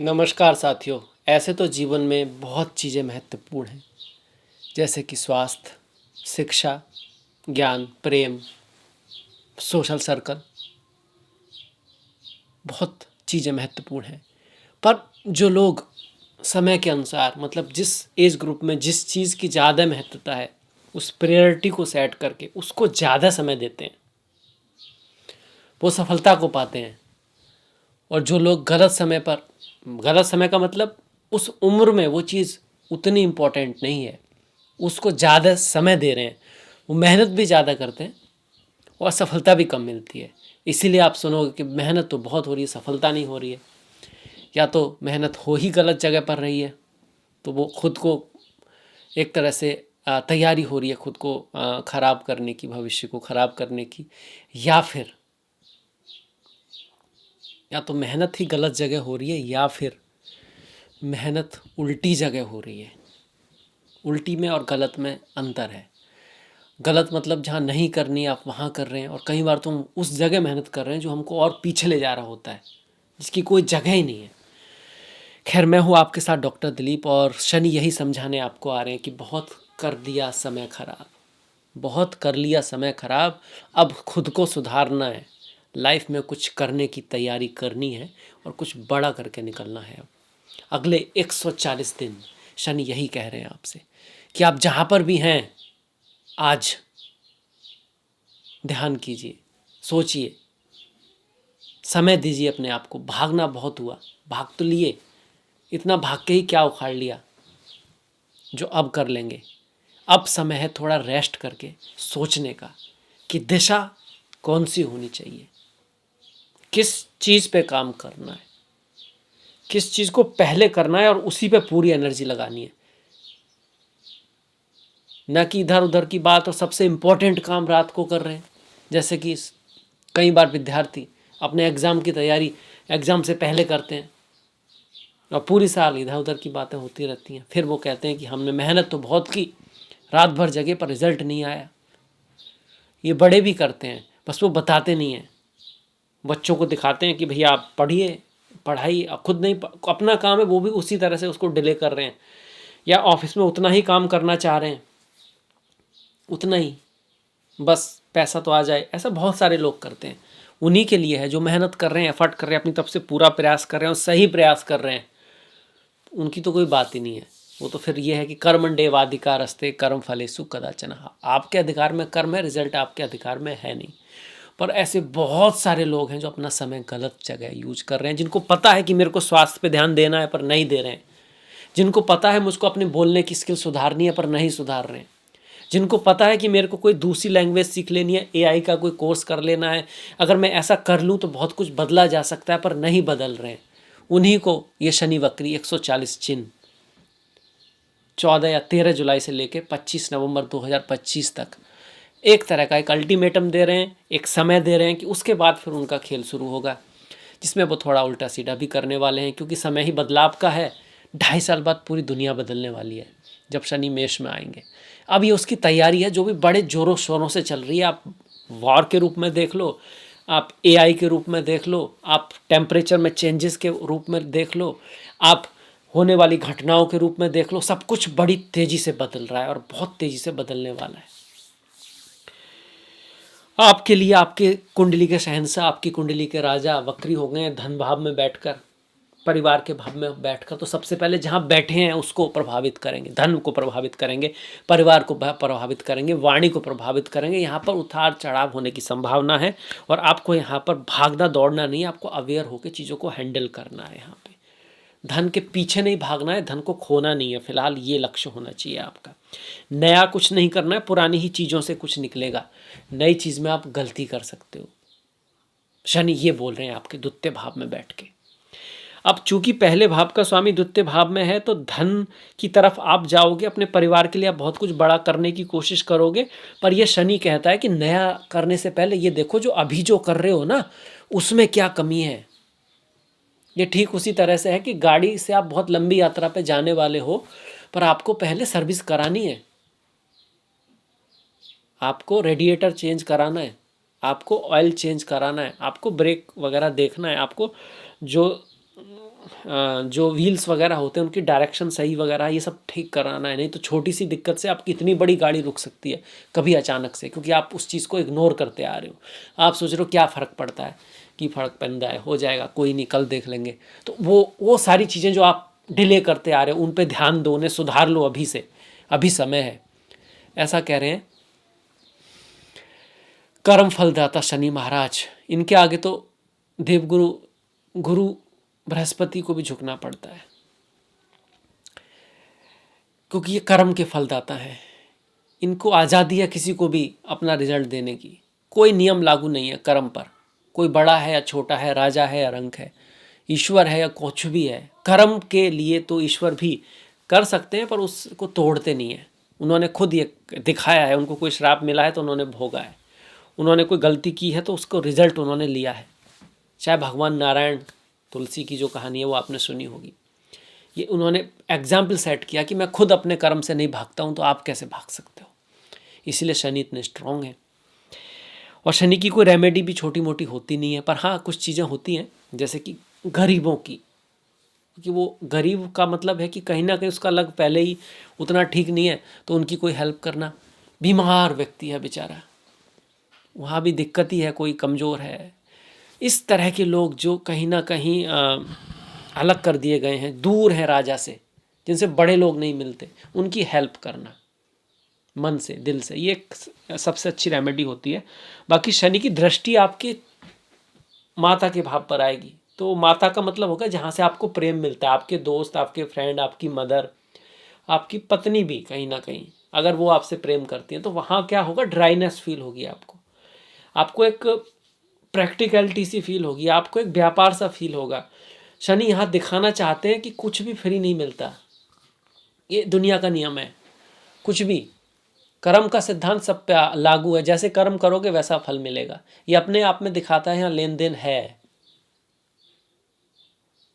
नमस्कार साथियों। ऐसे तो जीवन में बहुत चीज़ें महत्वपूर्ण हैं, जैसे कि स्वास्थ्य, शिक्षा, ज्ञान, प्रेम, सोशल सर्कल। बहुत चीज़ें महत्वपूर्ण हैं। पर जो लोग समय के अनुसार मतलब जिस एज ग्रुप में जिस चीज़ की ज़्यादा महत्वता है, उस प्रायोरिटी को सेट करके उसको ज़्यादा समय देते हैं, वो सफलता को पाते हैं। और जो लोग गलत समय का मतलब उस उम्र में वो चीज़ उतनी इम्पोर्टेंट नहीं है, उसको ज़्यादा समय दे रहे हैं, वो मेहनत भी ज़्यादा करते हैं और सफलता भी कम मिलती है। इसीलिए आप सुनोगे कि मेहनत तो बहुत हो रही है, सफलता नहीं हो रही है। या तो मेहनत हो ही गलत जगह पर रही है, तो वो खुद को एक तरह से तैयारी हो रही है खुद को ख़राब करने की, भविष्य को ख़राब करने की। या फिर या तो मेहनत ही गलत जगह हो रही है, या फिर मेहनत उल्टी जगह हो रही है। उल्टी में और गलत में अंतर है। गलत मतलब जहाँ नहीं करनी आप वहाँ कर रहे हैं, और कई बार तुम उस जगह मेहनत कर रहे हैं जो हमको और पीछे ले जा रहा होता है, जिसकी कोई जगह ही नहीं है। खैर, मैं हूँ आपके साथ डॉक्टर दिलीप, और शनि यही समझाने आपको आ रहे हैं कि बहुत कर दिया समय खराब, बहुत कर लिया समय खराब। अब खुद को सुधारना है, लाइफ में कुछ करने की तैयारी करनी है और कुछ बड़ा करके निकलना है। अब अगले 140 दिन शनि यही कह रहे हैं आपसे कि आप जहाँ पर भी हैं आज ध्यान कीजिए, सोचिए, समय दीजिए अपने आप को। भागना बहुत हुआ, भाग तो लिए, इतना भाग के ही क्या उखाड़ लिया जो अब कर लेंगे। अब समय है थोड़ा रेस्ट करके सोचने का कि दिशा कौन सी होनी चाहिए, किस चीज़ पे काम करना है, किस चीज़ को पहले करना है और उसी पे पूरी एनर्जी लगानी है। न कि इधर उधर की बात और सबसे इम्पोर्टेंट काम रात को कर रहे हैं। जैसे कि कई बार विद्यार्थी अपने एग्ज़ाम की तैयारी एग्ज़ाम से पहले करते हैं और पूरी साल इधर उधर की बातें होती रहती हैं। फिर वो कहते हैं कि हमने मेहनत तो बहुत की, रात भर जगह पर रिजल्ट नहीं आया। ये बड़े भी करते हैं, बस वो बताते नहीं हैं। बच्चों को दिखाते हैं कि भैया आप पढ़िए, पढ़ाई, अब खुद नहीं अपना काम है वो भी उसी तरह से उसको डिले कर रहे हैं, या ऑफिस में उतना ही काम करना चाह रहे हैं, उतना ही, बस पैसा तो आ जाए। ऐसा बहुत सारे लोग करते हैं। उन्हीं के लिए है जो मेहनत कर रहे हैं, एफर्ट कर रहे हैं, अपनी तरफ से पूरा प्रयास कर रहे हैं और सही प्रयास कर रहे हैं। उनकी तो कोई बात ही नहीं है। वो तो फिर ये है कि कर्मण्येवाधिकारस्ते कर्म फलेषु कदाचन। आपके अधिकार में कर्म है, रिजल्ट आपके अधिकार में है नहीं। पर ऐसे बहुत सारे लोग हैं जो अपना समय गलत जगह यूज कर रहे हैं, जिनको पता है कि मेरे को स्वास्थ्य पे ध्यान देना है पर नहीं दे रहे हैं, जिनको पता है मुझको अपने बोलने की स्किल सुधारनी है पर नहीं सुधार रहे हैं, जिनको पता है कि मेरे को कोई दूसरी लैंग्वेज सीख लेनी है, एआई का कोई कोर्स कर लेना है, अगर मैं ऐसा कर लूँ तो बहुत कुछ बदला जा सकता है, पर नहीं बदल रहे हैं। उन्हीं को ये शनि वक्री 140 चिन्ह 14 या 13 जुलाई से लेकर 25 नवंबर 2025 तक एक तरह का एक अल्टीमेटम दे रहे हैं, एक समय दे रहे हैं कि उसके बाद फिर उनका खेल शुरू होगा, जिसमें वो थोड़ा उल्टा सीधा भी करने वाले हैं, क्योंकि समय ही बदलाव का है। 2.5 साल बाद पूरी दुनिया बदलने वाली है जब शनि मेष में आएंगे। अब ये उसकी तैयारी है जो भी बड़े जोरों शोरों से चल रही है। आप वॉर के रूप में देख लो, आप एआई के रूप में देख लो, आप टेम्परेचर में चेंजेस के रूप में देख लो, आप होने वाली घटनाओं के रूप में देख लो। सब कुछ बड़ी तेज़ी से बदल रहा है और बहुत तेज़ी से बदलने वाला है। आपके लिए आपके कुंडली के शहंशाह, आपकी कुंडली के राजा वक्री हो गए हैं धन भाव में बैठकर, परिवार के भाव में बैठकर। तो सबसे पहले जहाँ बैठे हैं उसको प्रभावित करेंगे, धन को प्रभावित करेंगे, परिवार को प्रभावित करेंगे, वाणी को प्रभावित करेंगे। यहाँ पर उतार चढ़ाव होने की संभावना है और आपको यहाँ पर भागना दौड़ना नहीं है, आपको अवेयर होकर चीज़ों को हैंडल करना है। यहाँ पे धन के पीछे नहीं भागना है, धन को खोना नहीं है। फिलहाल ये लक्ष्य होना चाहिए आपका। नया कुछ नहीं करना है, पुरानी ही चीज़ों से कुछ निकलेगा। नई चीज़ में आप गलती कर सकते हो। शनि ये बोल रहे हैं आपके द्वितीय भाव में बैठ के। अब चूंकि पहले भाव का स्वामी द्वितीय भाव में है, तो धन की तरफ आप जाओगे, अपने परिवार के लिए आप बहुत कुछ बड़ा करने की कोशिश करोगे। पर यह शनि कहता है कि नया करने से पहले ये देखो जो अभी जो कर रहे हो ना, उसमें क्या कमी है। ये ठीक उसी तरह से है कि गाड़ी से आप बहुत लंबी यात्रा पे जाने वाले हो, पर आपको पहले सर्विस करानी है, आपको रेडिएटर चेंज कराना है, आपको ऑयल चेंज कराना है, आपको ब्रेक वगैरह देखना है, आपको जो जो व्हील्स वगैरह होते हैं उनकी डायरेक्शन सही वगैरह ये सब ठीक कराना है। नहीं तो छोटी सी दिक्कत से आपकी इतनी बड़ी गाड़ी रुक सकती है कभी अचानक से, क्योंकि आप उस चीज़ को इग्नोर करते आ रहे हो। आप सोच रहे हो क्या फ़र्क पड़ता है, कि फ़र्क पड़ता है, हो जाएगा, कोई नहीं, कल देख लेंगे। तो वो सारी चीज़ें जो आप डिले करते आ रहे हो उन पे ध्यान दो, उन्हें सुधार लो अभी से, अभी समय है, ऐसा कह रहे हैं। कर्म फलदाता शनि महाराज, इनके आगे तो देवगुरु गुरु बृहस्पति को भी झुकना पड़ता है, क्योंकि ये कर्म के फलदाता हैं। इनको आज़ादी है किसी को भी अपना रिजल्ट देने की, कोई नियम लागू नहीं है कर्म पर। कोई बड़ा है या छोटा है, राजा है या रंक है, ईश्वर है या कुछ भी है, कर्म के लिए तो ईश्वर भी कर सकते हैं, पर उसको तोड़ते नहीं है। उन्होंने खुद ये दिखाया है, उनको कोई श्राप मिला है तो उन्होंने भोगा है, उन्होंने कोई गलती की है तो उसको रिजल्ट उन्होंने लिया है। चाहे भगवान नारायण, तुलसी की जो कहानी है वो आपने सुनी होगी, ये उन्होंने एग्जाम्पल सेट किया कि मैं खुद अपने कर्म से नहीं भागता हूँ तो आप कैसे भाग सकते हो। इसीलिए शनि इतने स्ट्रांग हैं। और शनि की कोई रेमेडी भी छोटी मोटी होती नहीं है, पर हाँ कुछ चीज़ें होती हैं, जैसे कि गरीबों की, कि वो गरीब का मतलब है कि कहीं ना कहीं उसका लग पहले ही उतना ठीक नहीं है, तो उनकी कोई हेल्प करना। बीमार व्यक्ति है बेचारा, वहाँ भी दिक्कत ही है, कोई कमज़ोर है, इस तरह के लोग जो कहीं ना कहीं अलग कर दिए गए हैं, दूर हैं राजा से, जिनसे बड़े लोग नहीं मिलते, उनकी हेल्प करना मन से, दिल से, ये एक सबसे अच्छी रेमेडी होती है। बाकी शनि की दृष्टि आपके माता के भाव पर आएगी, तो माता का मतलब होगा जहाँ से आपको प्रेम मिलता है, आपके दोस्त, आपके फ्रेंड, आपकी मदर, आपकी पत्नी भी कहीं ना कहीं अगर वो आपसे प्रेम करती हैं, तो वहाँ क्या होगा, ड्राइनेस फील होगी आपको, आपको एक प्रैक्टिकलिटी सी फील होगी, आपको एक व्यापार सा फील होगा। शनि यहाँ दिखाना चाहते हैं कि कुछ भी फ्री नहीं मिलता, ये दुनिया का नियम है। कुछ भी कर्म का सिद्धांत सब पे लागू है, जैसे कर्म करोगे वैसा फल मिलेगा, ये अपने आप में दिखाता है यहाँ लेन देन है।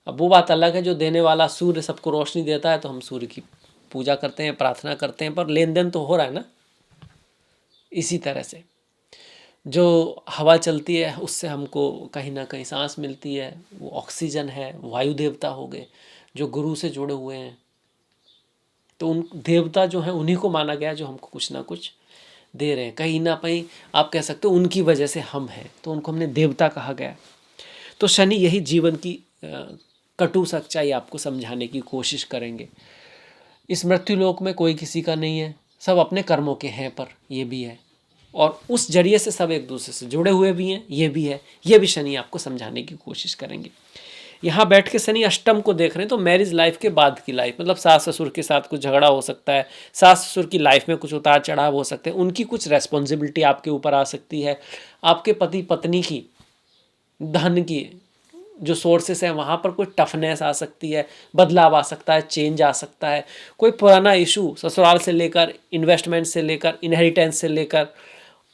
अब वो बात अलग है, जो देने वाला सूर्य सबको रोशनी देता है तो हम सूर्य की पूजा करते हैं, प्रार्थना करते हैं, पर लेन देन तो हो रहा है ना। इसी तरह से जो हवा चलती है उससे हमको कहीं ना कहीं सांस मिलती है, वो ऑक्सीजन है, वायु देवता हो गए जो गुरु से जुड़े हुए हैं, तो उन देवता जो हैं उन्हीं को माना गया जो हमको कुछ ना कुछ दे रहे हैं, कहीं ना कहीं आप कह सकते हो उनकी वजह से हम हैं, तो उनको हमने देवता कहा गया। तो शनि यही जीवन की कटु सच्चाई आपको समझाने की कोशिश करेंगे। इस मृत्यु लोक में कोई किसी का नहीं है, सब अपने कर्मों के हैं, पर ये भी है, और उस जरिए से सब एक दूसरे से जुड़े हुए भी हैं, ये भी है, ये भी शनि आपको समझाने की कोशिश करेंगे। यहाँ बैठ के शनि अष्टम को देख रहे हैं, तो मैरिज लाइफ के बाद की लाइफ, मतलब सास ससुर के साथ कुछ झगड़ा हो सकता है, सास ससुर की लाइफ में कुछ उतार चढ़ाव हो सकते हैं, उनकी कुछ रेस्पॉन्सिबिलिटी आपके ऊपर आ सकती है, आपके पति पत्नी की, धन की जो सोर्सेस हैं वहाँ पर कोई टफनेस आ सकती है, बदलाव आ सकता है, चेंज आ सकता है, कोई पुराना इशू ससुराल से लेकर, इन्वेस्टमेंट से लेकर, इनहेरिटेंस से लेकर,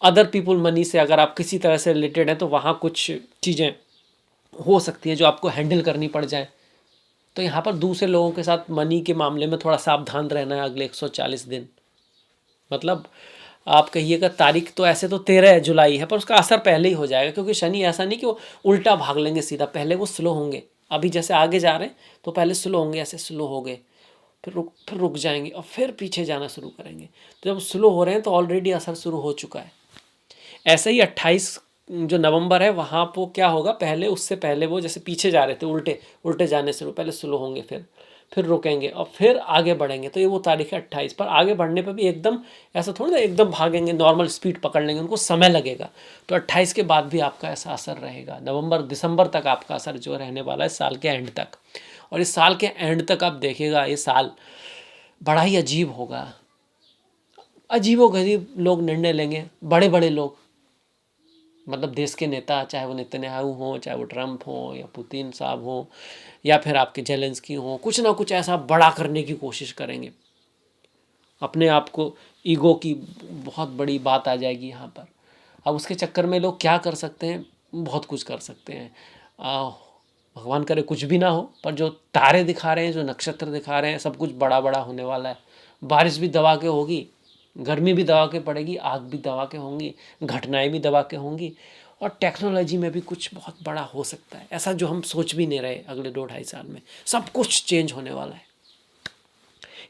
अदर पीपल मनी से अगर आप किसी तरह से रिलेटेड हैं तो वहाँ कुछ चीज़ें हो सकती हैं जो आपको हैंडल करनी पड़ जाए। तो यहाँ पर दूसरे लोगों के साथ मनी के मामले में थोड़ा सावधान रहना है अगले 140 दिन। मतलब आप कहिएगा तारीख तो ऐसे तो 13 जुलाई है, पर उसका असर पहले ही हो जाएगा, क्योंकि शनि ऐसा नहीं कि वो उल्टा भाग लेंगे सीधा, पहले वो स्लो होंगे। अभी जैसे आगे जा रहे हैं तो पहले स्लो होंगे, ऐसे स्लो हो गए, फिर रुक जाएंगे और फिर पीछे जाना शुरू करेंगे। तो जब स्लो हो रहे हैं तो ऑलरेडी असर शुरू हो चुका है। ऐसे ही 28 जो नवंबर है वहाँ पर क्या होगा, पहले उससे पहले वो जैसे पीछे जा रहे थे, उल्टे उल्टे जाने से पहले स्लो होंगे, फिर रुकेंगे और फिर आगे बढ़ेंगे। तो ये वो तारीख है 28 पर। आगे बढ़ने पर भी एकदम ऐसा थोड़ा ना एकदम भागेंगे, नॉर्मल स्पीड पकड़ लेंगे, उनको समय लगेगा। तो 28 के बाद भी आपका ऐसा असर रहेगा, नवंबर दिसंबर तक आपका असर जो रहने वाला है साल के एंड तक। और इस साल के एंड तक आप देखिएगा ये साल बड़ा ही अजीब होगा, अजीबोगरीब लोग निर्णय लेंगे, बड़े बड़े लोग, मतलब देश के नेता, चाहे वो नेतन्याहू हों, चाहे वो ट्रम्प हों या पुतिन साहब हों या फिर आपके जेलेंस्की हों, कुछ ना कुछ ऐसा बड़ा करने की कोशिश करेंगे। अपने आप को ईगो की बहुत बड़ी बात आ जाएगी यहाँ पर। अब उसके चक्कर में लोग क्या कर सकते हैं, बहुत कुछ कर सकते हैं। भगवान करे कुछ भी ना हो, पर जो तारे दिखा रहे हैं, जो नक्षत्र दिखा रहे हैं, सब कुछ बड़ा बड़ा होने वाला है। बारिश भी दबा के होगी, गर्मी भी दबा के पड़ेगी, आग भी दबा के होंगी, घटनाएं भी दबा के होंगी, और टेक्नोलॉजी में भी कुछ बहुत बड़ा हो सकता है, ऐसा जो हम सोच भी नहीं रहे। अगले 2-2.5 साल में सब कुछ चेंज होने वाला है।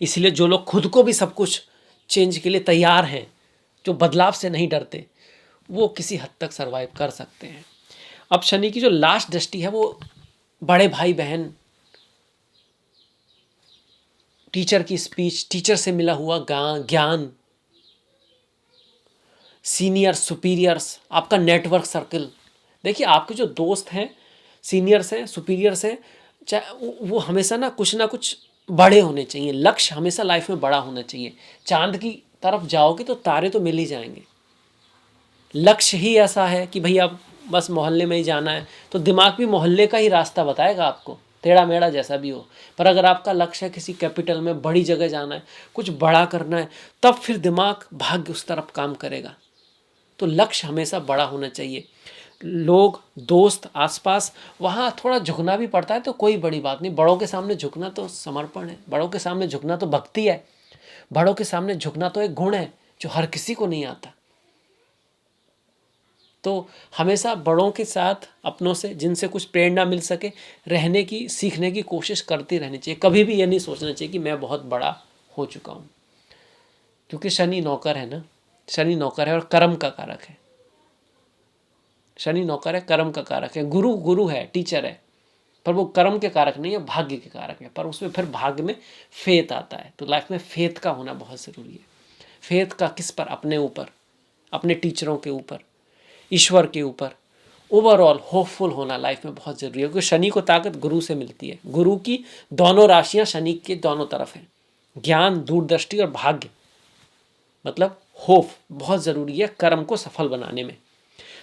इसलिए जो लोग खुद को भी सब कुछ चेंज के लिए तैयार हैं, जो बदलाव से नहीं डरते, वो किसी हद तक सरवाइव कर सकते हैं। अब शनि की जो लास्ट दृष्टि है वो बड़े भाई बहन, टीचर की स्पीच, टीचर से मिला हुआ ज्ञान, सीनियर सुपीरियर्स, आपका नेटवर्क सर्कल। देखिए आपके जो दोस्त हैं, सीनियर्स हैं, सुपीरियर्स हैं, चाहे वो हमेशा ना कुछ बड़े होने चाहिए। लक्ष्य हमेशा लाइफ में बड़ा होना चाहिए। चांद की तरफ जाओगे तो तारे तो मिल ही जाएंगे। लक्ष्य ही ऐसा है कि भाई अब बस मोहल्ले में ही जाना है, तो दिमाग भी मोहल्ले का ही रास्ता बताएगा आपको, टेढ़ा मेढ़ा जैसा भी हो। पर अगर आपका लक्ष्य है किसी कैपिटल में, बड़ी जगह जाना है, कुछ बड़ा करना है, तब फिर दिमाग, भाग्य उस तरफ काम करेगा। तो लक्ष्य हमेशा बड़ा होना चाहिए। लोग, दोस्त, आसपास, वहाँ थोड़ा झुकना भी पड़ता है तो कोई बड़ी बात नहीं। बड़ों के सामने झुकना तो समर्पण है, बड़ों के सामने झुकना तो भक्ति है, बड़ों के सामने झुकना तो एक गुण है जो हर किसी को नहीं आता। तो हमेशा बड़ों के साथ, अपनों से, जिनसे कुछ प्रेरणा मिल सके, रहने की, सीखने की कोशिश करती रहनी चाहिए। कभी भी ये नहीं सोचना चाहिए कि मैं बहुत बड़ा हो चुका हूँ, क्योंकि शनि नौकर है ना, शनि नौकर है और कर्म का कारक है। शनि नौकर है, कर्म का कारक है। गुरु है, टीचर है, पर वो कर्म के कारक नहीं है, भाग्य के कारक है। पर उसमें फिर भाग्य में फेथ आता है। तो लाइफ में फेथ का होना बहुत ज़रूरी है। फेथ का किस पर? अपने ऊपर, अपने टीचरों के ऊपर, ईश्वर के ऊपर। ओवरऑल होपफुल होना लाइफ में बहुत ज़रूरी है, क्योंकि शनि को ताकत गुरु से मिलती है। गुरु की दोनों राशियाँ शनि के दोनों तरफ हैं, ज्ञान, दूरदृष्टि और भाग्य, मतलब होप बहुत ज़रूरी है कर्म को सफल बनाने में।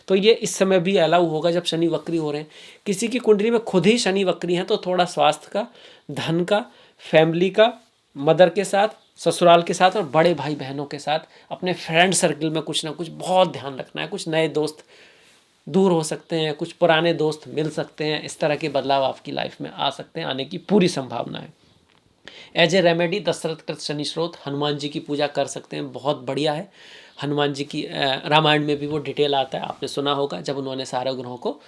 तो ये इस समय भी अलाउ होगा जब शनि वक्री हो रहे हैं। किसी की कुंडली में खुद ही शनि वक्री हैं तो थोड़ा स्वास्थ्य का, धन का, फैमिली का, मदर के साथ, ससुराल के साथ और बड़े भाई बहनों के साथ, अपने फ्रेंड सर्कल में कुछ ना कुछ बहुत ध्यान रखना है। कुछ नए दोस्त दूर हो सकते हैं, कुछ पुराने दोस्त मिल सकते हैं। इस तरह के बदलाव आपकी लाइफ में आ सकते हैं, आने की पूरी संभावना है। एज ए रेमेडी दशरथ कृत शनि स्रोत, हनुमान जी की पूजा कर सकते हैं, बहुत बढ़िया है। हनुमान जी की रामायण में भी वो डिटेल आता है, आपने सुना होगा, जब उन्होंने सारे ग्रहों को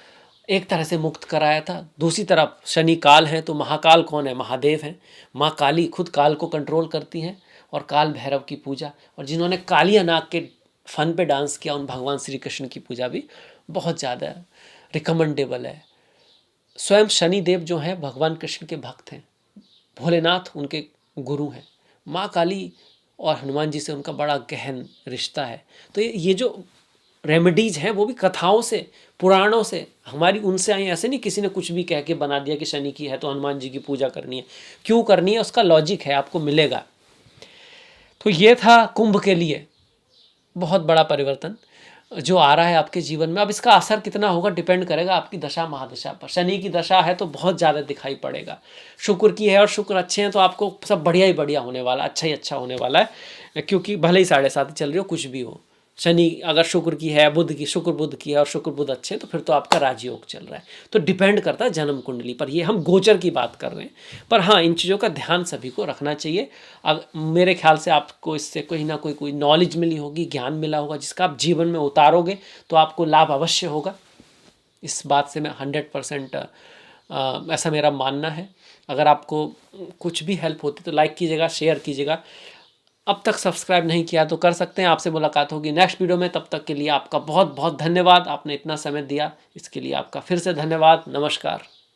एक तरह से मुक्त कराया था। दूसरी तरफ शनि काल है, तो महाकाल कौन है? महादेव हैं। माँ काली खुद काल को कंट्रोल करती हैं। और काल भैरव की पूजा, और जिन्होंने कालिया नाग के फन पे डांस किया, उन भगवान श्री कृष्ण की पूजा भी बहुत ज़्यादा रिकमेंडेबल है। स्वयं शनिदेव जो हैं भगवान कृष्ण के भक्त हैं, भोलेनाथ उनके गुरु हैं, माँ काली और हनुमान जी से उनका बड़ा गहन रिश्ता है। तो ये जो रेमेडीज़ हैं वो भी कथाओं से, पुराणों से हमारी उनसे आई। ऐसे नहीं किसी ने कुछ भी कह के बना दिया कि शनि की है तो हनुमान जी की पूजा करनी है। क्यों करनी है उसका लॉजिक है, आपको मिलेगा। तो ये था कुंभ के लिए बहुत बड़ा परिवर्तन जो आ रहा है आपके जीवन में। अब इसका असर कितना होगा डिपेंड करेगा आपकी दशा महादशा पर। शनि की दशा है तो बहुत ज़्यादा दिखाई पड़ेगा। शुक्र की है और शुक्र अच्छे हैं तो आपको सब बढ़िया ही बढ़िया होने वाला, अच्छा ही अच्छा होने वाला है, क्योंकि भले ही 7.5 चल रही हो, कुछ भी हो। शनि अगर शुक्र की है, बुध की, शुक्र बुध की है और शुक्र बुध अच्छे हैं तो फिर तो आपका राजयोग चल रहा है। तो डिपेंड करता है जन्म कुंडली पर, ये हम गोचर की बात कर रहे हैं। पर हाँ, इन चीज़ों का ध्यान सभी को रखना चाहिए। अब मेरे ख्याल से आपको इससे कोई ना कोई नॉलेज मिली होगी, ज्ञान मिला होगा, जिसका आप जीवन में उतारोगे तो आपको लाभ अवश्य होगा। इस बात से मैं 100% ऐसा मेरा मानना है। अगर आपको कुछ भी हेल्प होती तो लाइक कीजिएगा, शेयर कीजिएगा। अब तक सब्सक्राइब नहीं किया तो कर सकते हैं। आपसे मुलाकात होगी नेक्स्ट वीडियो में। तब तक के लिए आपका बहुत बहुत धन्यवाद। आपने इतना समय दिया, इसके लिए आपका फिर से धन्यवाद। नमस्कार।